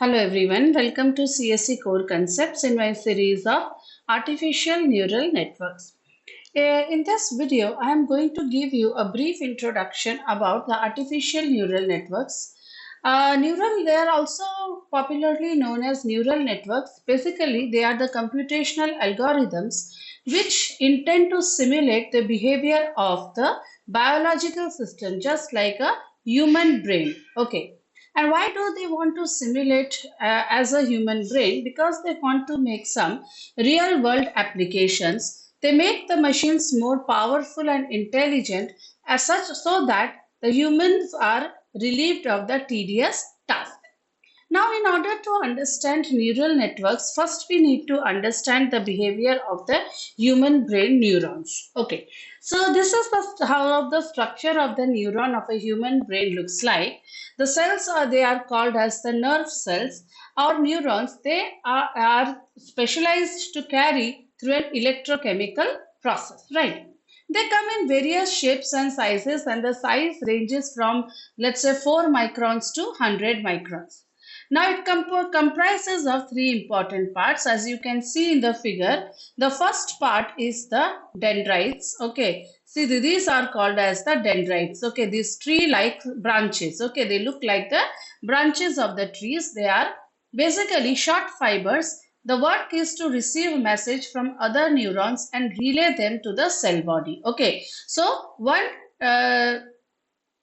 Hello everyone, welcome to CSC Core Concepts in my series of Artificial Neural Networks. In this video, I am going to give you a brief introduction about the artificial neural networks. They are also popularly known as neural networks. Basically, they are the computational algorithms which intend to simulate the behavior of the biological system, just like a human brain. Okay. And why do they want to simulate as a human brain? Because they want to make some real world applications. They make the machines more powerful and intelligent as such so that the humans are relieved of the tedious task. Now, in order to understand neural networks, first we need to understand the behavior of the human brain neurons. Okay, so this is how the structure of the neuron of a human brain looks like. The cells they are called as the nerve cells or neurons. They are specialized to carry through an electrochemical process, right? They come in various shapes and sizes, and the size ranges from, let's say, 4 microns to 100 microns. Now it comprises of three important parts. As you can see in the figure, the first part is the dendrites. Okay, see these are called as the dendrites. Okay, these tree-like branches. Okay, they look like the branches of the trees. They are basically short fibers. The work is to receive message from other neurons and relay them to the cell body. Okay, so one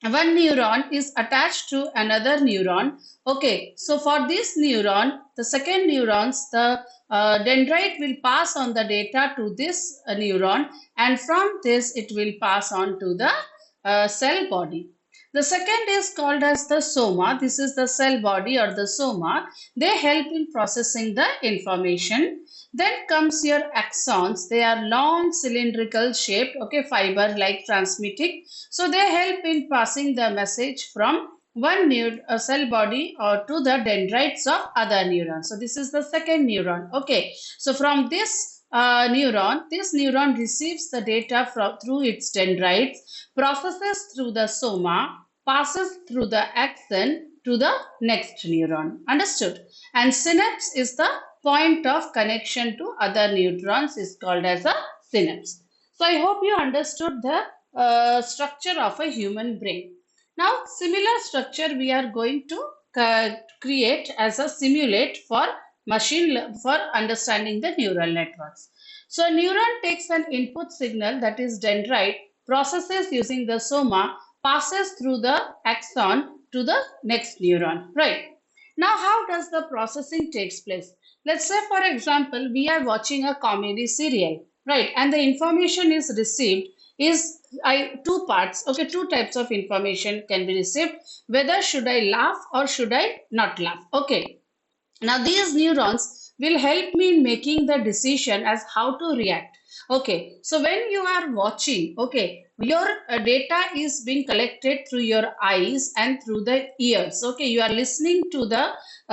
neuron is attached to another neuron. Okay, so for this neuron, the second neurons, the dendrite will pass on the data to this neuron, and from this it will pass on to the cell body. The second is called as the soma. This is the cell body or the soma. They help in processing the information. Then comes your axons. They are long cylindrical shaped, okay, fiber like transmitting. So they help in passing the message from one cell body or to the dendrites of other neurons. So this is the second neuron. Okay. So from this this neuron receives the data through its dendrites, processes through the soma, passes through the axon to the next neuron. Understood? And synapse is the point of connection to other neurons is called as a synapse. So I hope you understood the structure of a human brain. Now similar structure we are going to create as a simulate for for understanding the neural networks. So a neuron takes an input signal, that is dendrite, processes using the soma, passes through the axon to the next neuron, right? Now how does the processing takes place? Let's say for example we are watching a comedy serial, right? And the information is received is two parts. Okay, two types of information can be received, whether should I laugh or should I not laugh. Okay, now these neurons will help me in making the decision as how to react. Okay, so when you are watching, okay, your data is being collected through your eyes and through the ears. Okay, you are listening to the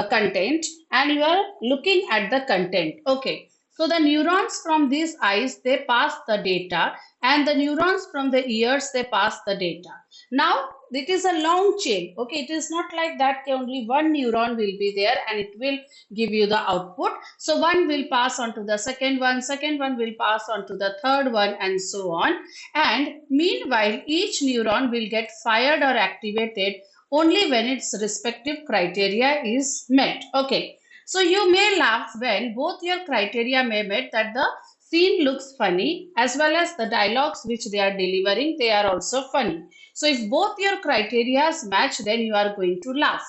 content and you are looking at the content. Okay, so the neurons from these eyes, they pass the data, and the neurons from the ears, they pass the data. Now it is a long chain. Okay, it is not like that only one neuron will be there and it will give you the output. So one will pass on to the second one will pass on to the third one, and so on. And meanwhile each neuron will get fired or activated only when its respective criteria is met. Okay, so you may laugh when both your criteria may met, that the scene looks funny as well as the dialogues which they are delivering, they are also funny. So if both your criteria match, then you are going to laugh.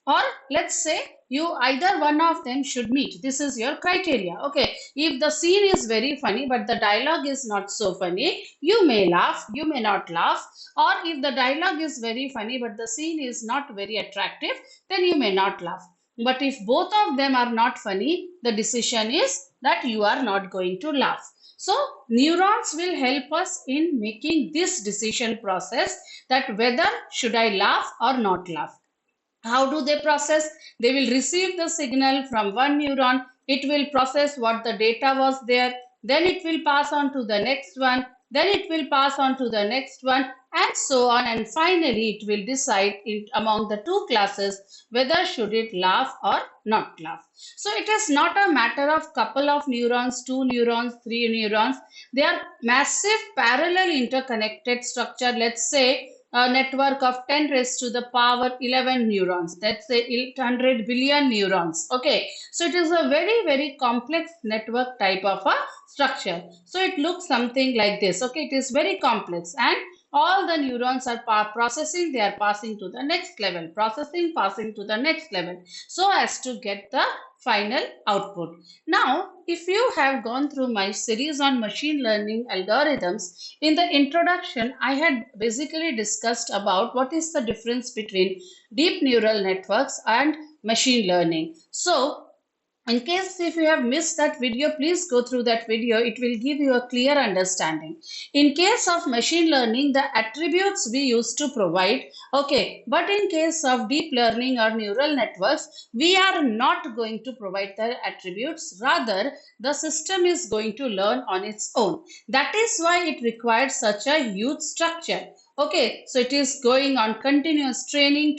Or let's say you either one of them should meet. This is your criteria. Okay. If the scene is very funny, but the dialogue is not so funny, you may laugh, you may not laugh. Or if the dialogue is very funny, but the scene is not very attractive, then you may not laugh. But if both of them are not funny, the decision is that you are not going to laugh. So neurons will help us in making this decision process, that whether should I laugh or not laugh. How do they process? They will receive the signal from one neuron. It will process what the data was there. Then it will pass on to the next one. Then it will pass on to the next one. and so on, and finally it will decide among the two classes whether should it laugh or not laugh. So it is not a matter of couple of neurons, two neurons, three neurons. They are massive parallel interconnected structure. Let's say a network of 10 raised to the power 11 neurons. Let's say 800 billion neurons. Okay, so it is a very complex network type of a structure. So it looks something like this. Okay, it is very complex, and all the neurons are processing, they are passing to the next level, processing, passing to the next level, so as to get the final output. Now, if you have gone through my series on machine learning algorithms, in the introduction, I had basically discussed about what is the difference between deep neural networks and machine learning. So, in case if you have missed that video, please go through that video. It will give you a clear understanding. In case of machine learning, the attributes we used to provide, okay, but in case of deep learning or neural networks, we are not going to provide the attributes. Rather, the system is going to learn on its own. That is why it requires such a huge structure. Okay, so it is going on continuous training,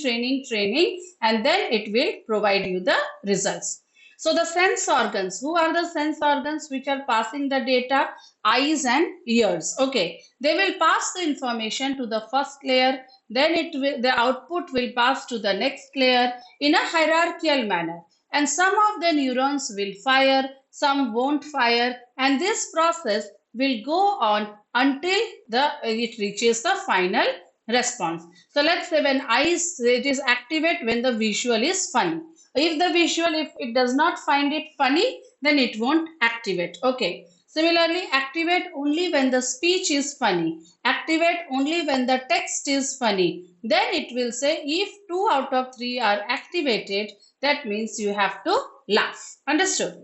and then it will provide you the results. So the sense organs, who are the sense organs which are passing the data? Eyes and ears. Okay, they will pass the information to the first layer, then the output will pass to the next layer in a hierarchical manner. And some of the neurons will fire, some won't fire, and this process will go on until it reaches the final response. So let's say when eyes, it is activate when the visual is funny. If the visual, if it does not find it funny, then it won't activate. Okay. Similarly, activate only when the speech is funny. Activate only when the text is funny. Then it will say if 2 out of 3 are activated, that means you have to laugh. Understood?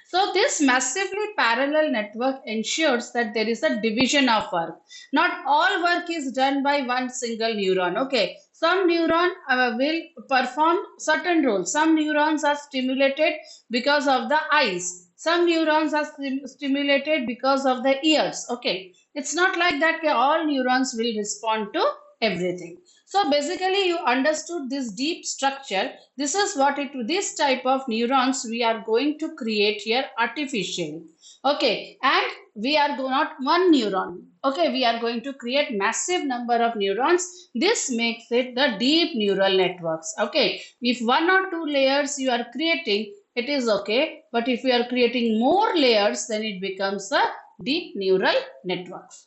So this massively parallel network ensures that there is a division of work. Not all work is done by one single neuron. Okay. Some neuron will perform certain roles. Some neurons are stimulated because of the eyes. Some neurons are stimulated because of the ears. Okay. It's not like that all neurons will respond to everything. So basically you understood this deep structure. This is what this type of neurons we are going to create here artificially. Okay. And we are not one neuron. Okay, we are going to create massive number of neurons. This makes it the deep neural networks. Okay, if 1 or 2 layers you are creating, it is okay. But if you are creating more layers, then it becomes a deep neural networks.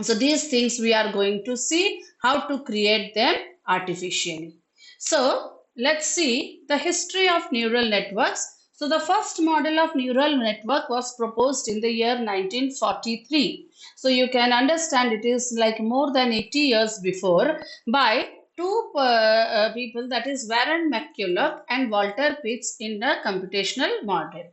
So these things we are going to see how to create them artificially. So let's see the history of neural networks. So the first model of neural network was proposed in the year 1943. So you can understand it is like more than 80 years before by two people, that is Warren McCulloch and Walter Pitts, in the computational model.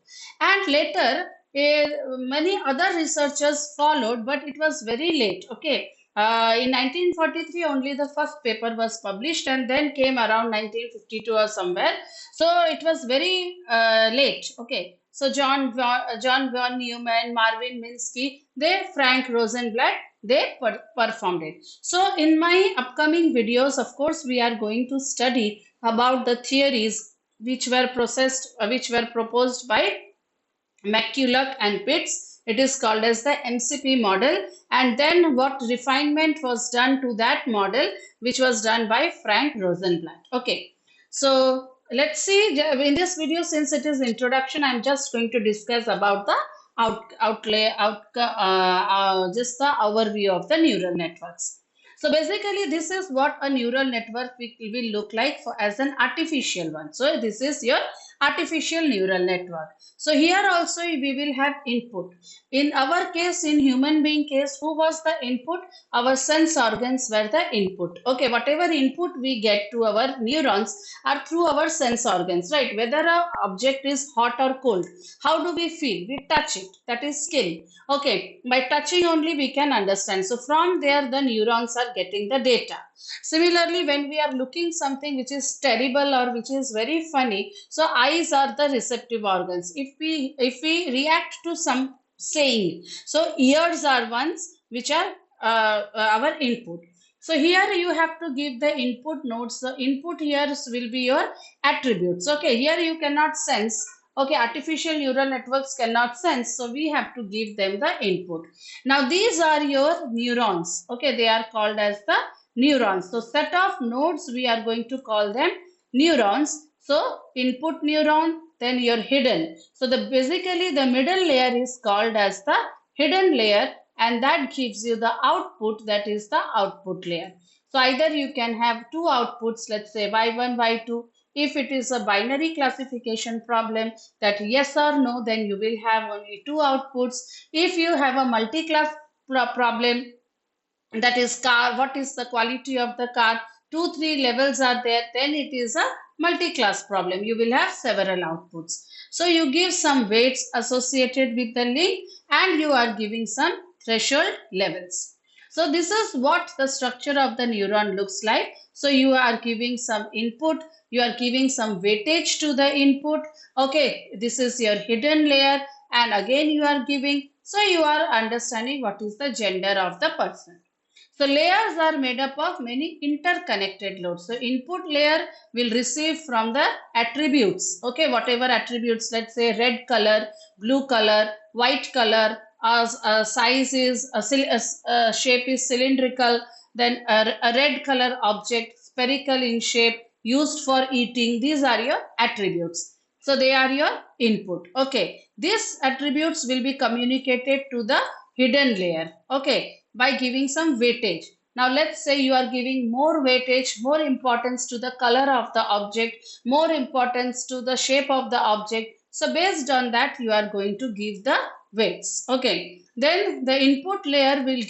And later many other researchers followed, but it was very late. Okay. In 1943 only the first paper was published, and then came around 1952 or somewhere. So it was very late. Okay. So John von Neumann, Marvin Minsky, Frank Rosenblatt, they performed it. So in my upcoming videos, of course, we are going to study about the theories which were proposed by McCulloch and Pitts. It is called as the MCP model, and then what refinement was done to that model, which was done by Frank Rosenblatt. Okay, so let's see in this video, since it is introduction, I'm just going to discuss about the just the overview of the neural networks. So basically, this is what a neural network will look like as an artificial one. So this is your artificial neural network. So here also we will have input. In our case, in human being case, who was the input? Our sense organs were the input. Okay, whatever input we get to our neurons are through our sense organs, right? Whether an object is hot or cold, how do we feel? We touch it. That is skin. Okay, by touching only we can understand. So from there the neurons are getting the data. Similarly, when we are looking something which is terrible or which is very funny, so eyes are the receptive organs. If we react to some saying, so ears are ones which are our input. So here you have to give the input nodes. The input here will be your attributes. Okay, here you cannot sense. Okay, artificial neural networks cannot sense. So we have to give them the input. Now these are your neurons. Okay, they are called as the neurons. So set of nodes, we are going to call them neurons. So input neuron, then your hidden. So the basically the middle layer is called as the hidden layer, and that gives you the output, that is the output layer. So either you can have two outputs, let's say y1, y2. If it is a binary classification problem, that yes or no, then you will have only two outputs. If you have a multi-class problem, that is car, what is the quality of the car, 2 3 levels are there, then it is a multi-class problem. You will have several outputs. So you give some weights associated with the link, and you are giving some threshold levels. So this is what the structure of the neuron looks like. So you are giving some input, you are giving some weightage to the input. Okay, this is your hidden layer, and again you are giving, so you are understanding what is the gender of the person. So layers are made up of many interconnected loads. So input layer will receive from the attributes. Okay, whatever attributes, let's say red color, blue color, white color, size is, shape is cylindrical, then a red color object, spherical in shape, used for eating. These are your attributes. So they are your input. Okay, these attributes will be communicated to the hidden layer. Okay, by giving some weightage. Now let's say you are giving more weightage, more importance to the color of the object, more importance to the shape of the object. So based on that, you are going to give the weights. Okay, then the input layer will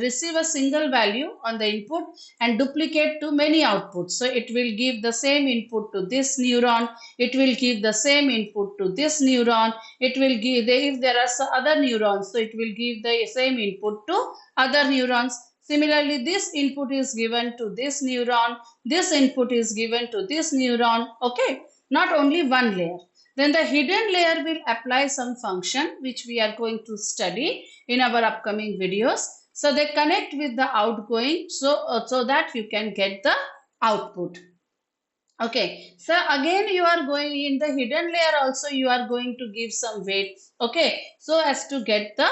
receive a single value on the input and duplicate to many outputs. So it will give the same input to this neuron, it will give the same input to this neuron, it will give, if there are some other neurons, so it will give the same input to other neurons. Similarly, this input is given to this neuron, this input is given to this neuron. Okay, not only one layer. Then the hidden layer will apply some function which we are going to study in our upcoming videos. So they connect with the outgoing, so that you can get the output. Okay, so again you are going in the hidden layer also, you are going to give some weights. Okay, so as to get the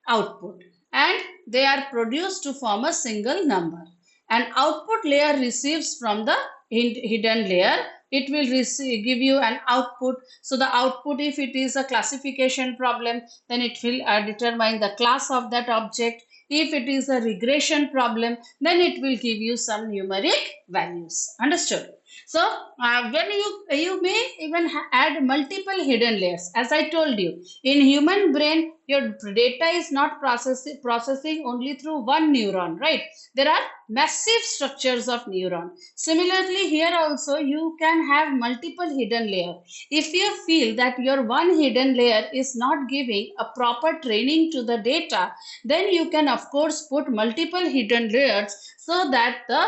output, and they are produced to form a single number. An output layer receives from the hidden layer, it will give you an output. So the output, if it is a classification problem, then it will determine the class of that object. If it is a regression problem, then it will give you some numeric values. Understood? So when you may even add multiple hidden layers. As I told you, in human brain, your data is not processing only through one neuron, right? There are massive structures of neuron. Similarly, here also you can have multiple hidden layer. If you feel that your one hidden layer is not giving a proper training to the data, then you can of course put multiple hidden layers, so that the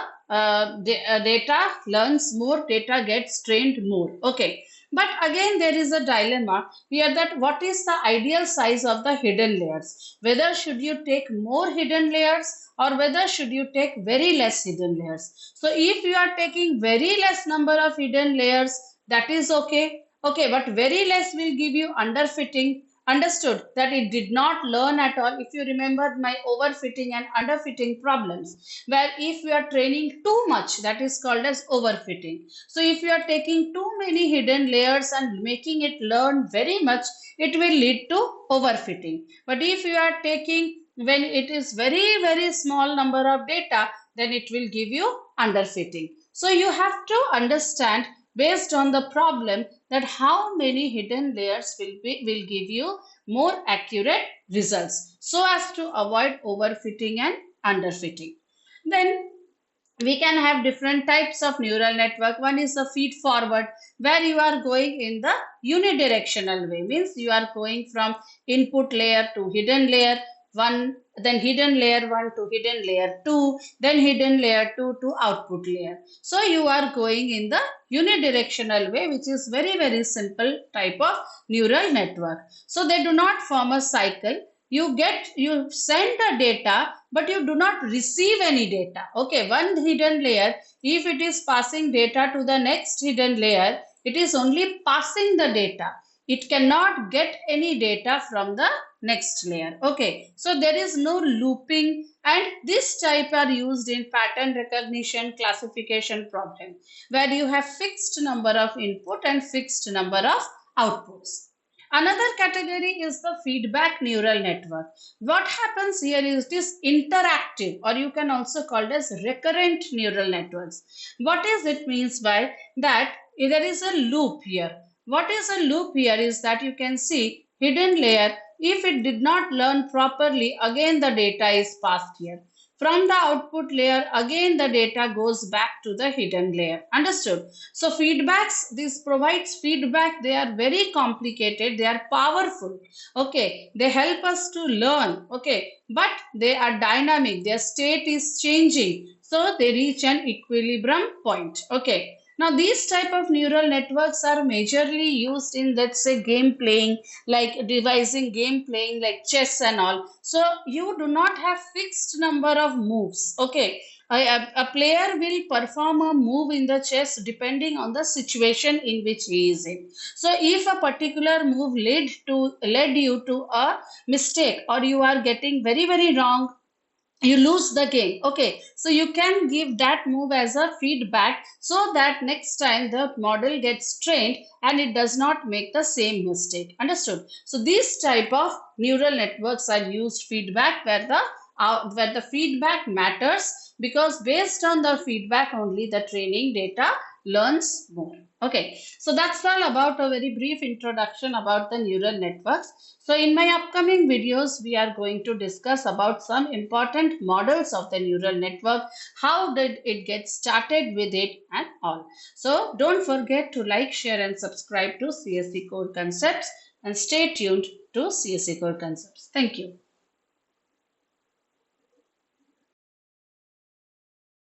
data learns more, data gets trained more. Okay, but again there is a dilemma here, that what is the ideal size of the hidden layers, whether should you take more hidden layers or whether should you take very less hidden layers. So if you are taking very less number of hidden layers, that is okay. Okay, but very less will give you underfitting. Understood that it did not learn at all. If you remember my overfitting and underfitting problems, where if you are training too much, that is called as overfitting. So if you are taking too many hidden layers and making it learn very much, it will lead to overfitting. But if you are taking when it is very small number of data, then it will give you underfitting. So you have to understand based on the problem that how many hidden layers will give you more accurate results, so as to avoid overfitting and underfitting. Then we can have different types of neural network. One is the feed forward, where you are going in the unidirectional way, means you are going from input layer to hidden layer 1, then hidden layer 1 to hidden layer 2, then hidden layer 2 to output layer. So you are going in the unidirectional way, which is very simple type of neural network. So they do not form a cycle. you send the data, but you do not receive any data. Okay, one hidden layer, if it is passing data to the next hidden layer, it is only passing the data. It cannot get any data from the next layer. Okay, so there is no looping, and this type are used in pattern recognition classification problem, where you have fixed number of input and fixed number of outputs. Another category is the feedback neural network. What happens here is this interactive, or you can also call it as recurrent neural networks. What is it means by that? There is a loop here. What is a loop here is that you can see hidden layer. If it did not learn properly, again the data is passed here. From the output layer, again the data goes back to the hidden layer. Understood? So feedbacks, this provides feedback. They are very complicated. They are powerful. Okay. They help us to learn. Okay. But they are dynamic. Their state is changing. So they reach an equilibrium point. Okay. Now these type of neural networks are majorly used in, let's say, game playing, like devising game playing like chess and all. So you do not have fixed number of moves. Okay, a player will perform a move in the chess depending on the situation in which he is in. So if a particular move led you to a mistake, or you are getting very wrong, you lose the game. Okay, so you can give that move as a feedback, so that next time the model gets trained and it does not make the same mistake. Understood? So these type of neural networks are used feedback, where the feedback matters, because based on the feedback only the training data learns more. Okay, so that's all about a very brief introduction about the neural networks. So in my upcoming videos, we are going to discuss about some important models of the neural network, how did it get started with it and all. So don't forget to like, share and subscribe to CSE Core Concepts, and stay tuned to CSE Core Concepts. Thank you.